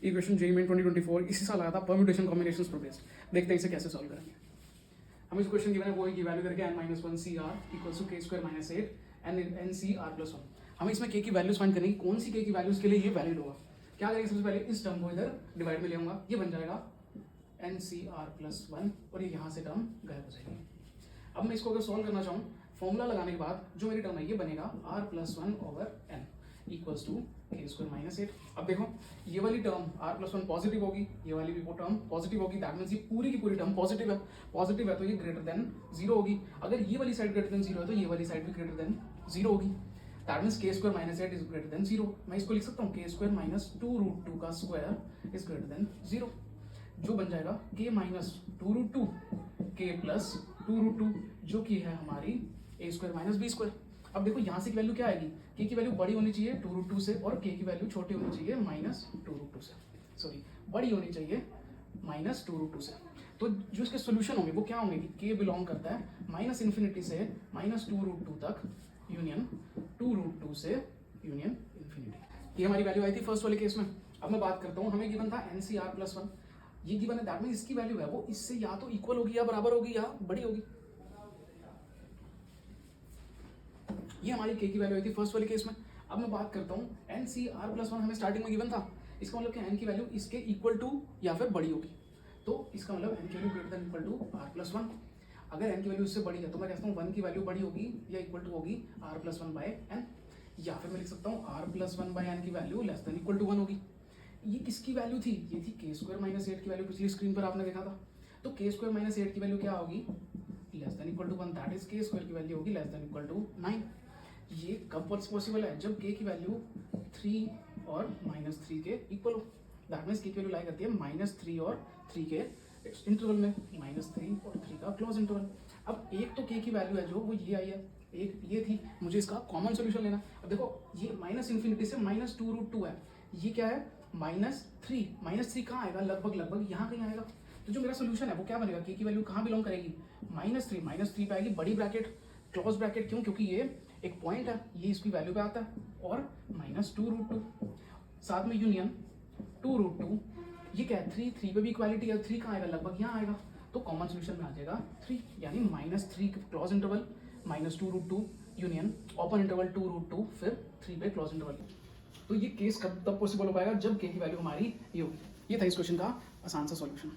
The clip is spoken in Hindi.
ये क्वेश्चन जेईई मेन 2024 इसी साल आया था, परम्यूटेशन कॉम्बिनेशंस पर बेस्ड। देखते हैं इसे कैसे सॉल्व करेंगे। हमें इस क्वेश्चन गिवन है वो की वैल्यू करके n-1 CR equals to k² - 8 n CR+1। हमें इसमें k की वैल्यूज फाइंड करनी है, कौन सी k की वैल्यूज के लिए ये वैलिड होगा। क्या करेंगे, सबसे पहले इस टर्म को इधर डिवाइड में ले आऊंगा, ये बन जाएगा NCR+1 और ये यहाँ से टर्म गायब हो जाएगी। अब मैं इसको अगर सॉल्व करना चाहूँ, फॉर्मूला लगाने के बाद जो मेरी टर्म है ये बनेगा R+1/n इक्वल्स टू k² - 8। अब देखो ये वाली टर्म R+1 पॉजिटिव होगी, ये वाली भी वो टर्म पॉजिटिव होगी, दैट मीन्स ये पूरी की पूरी टर्म पॉजिटिव है तो ये ग्रेटर देन 0 होगी। अगर ये वाली साइड ग्रेटर देन 0 है तो ये वाली साइड भी ग्रेटर देन 0 होगी, that means k² - 8 is greater than 0। मैं इसको लिख सकता हूँ k² - 2√2 का स्क्वायर इज ग्रेटर देन 0, जो बन जाएगा k - 2√2 k + 2√2 जो कि है हमारी a² - b²। अब देखो यहाँ से की वैल्यू क्या आएगी, k की वैल्यू बड़ी होनी चाहिए 2√2 से और k की वैल्यू छोटी होनी चाहिए -2√2 से, सॉरी बड़ी होनी चाहिए -2√2 से। तो जो इसके सोल्यूशन होंगे वो क्या होंगे कि k बिलोंग करता है -∞ से -2√2 तक यूनियन 2√2 से यूनियन ∞। ये हमारी वैल्यू आई थी फर्स्ट वाले केस में। अब मैं बात करता हूँ, हमें गिवन था NCR+1, ये गिवन है, दैट मींस इसकी वैल्यू है वो इससे या तो इक्वल होगी या बराबर होगी या बड़ी होगी। ये हमारी k की वैल्यू आई थी फर्स्ट वाले केस में। अब मैं बात करता हूँ NCR+1 हमें स्टार्टिंग में गिवन था, इसका मतलब क्या n की वैल्यू इसके इक्वल टू या फिर बड़ी होगी, तो इसका मतलब n की value greater than equal to R+1। अगर n की वैल्यू इससे बड़ी है तो मैं कहता हूँ 1 की वैल्यू बड़ी होगी या इक्वल टू होगी R+1/n, या फिर मैं लिख सकता हूँ R+1/n की value less than equal to 1 होगी। ये किसकी वैल्यू थी, ये थी k² - 8 की वैल्यू, पिछली स्क्रीन पर आपने देखा था। तो k² - 8 की वैल्यू क्या होगी, less than equal to 1, that is k² की वैल्यू होगी लेस देन इक्वल टू 9। ये कब पॉसिबल है, जब k की वैल्यू 3 और -3 के इक्वल हो, दैट मीन्स k की वैल्यू लाई करती है -3 और 3 के इंटरवल में, -3 और 3 का क्लोज इंटरवल। अब एक तो k की वैल्यू है जो वो ये आई है, एक ये थी, मुझे इसका कॉमन सोल्यूशन लेना। अब देखो ये -∞ से -2√2 है, ये क्या है -3 कहाँ आएगा, लगभग यहाँ कहीं आएगा। तो जो मेरा सोल्यूशन है वो क्या बनेगा, k की वैल्यू कहाँ बिलोंग करेगी, -3 पे आएगी, बड़ी ब्रैकेट क्लोज ब्रैकेट, क्यों, क्योंकि ये एक पॉइंट है, ये इसकी वैल्यू पे आता है, और -2√2 साथ में यूनियन 2√2, ये क्या है 3 पे भी इक्वालिटी है, 3 कहाँ आएगा, लगभग यहाँ आएगा, तो कॉमन सोल्यूशन में आ जाएगा 3, यानी -3 close interval -2√2 union open interval 2√2 फिर 3 पे क्लोज इंटरवल। तो ये केस कब तब पॉसिबल हो पाएगा, जब k की वैल्यू हमारी ये होगी। ये था इस क्वेश्चन का आसान सा सॉल्यूशन।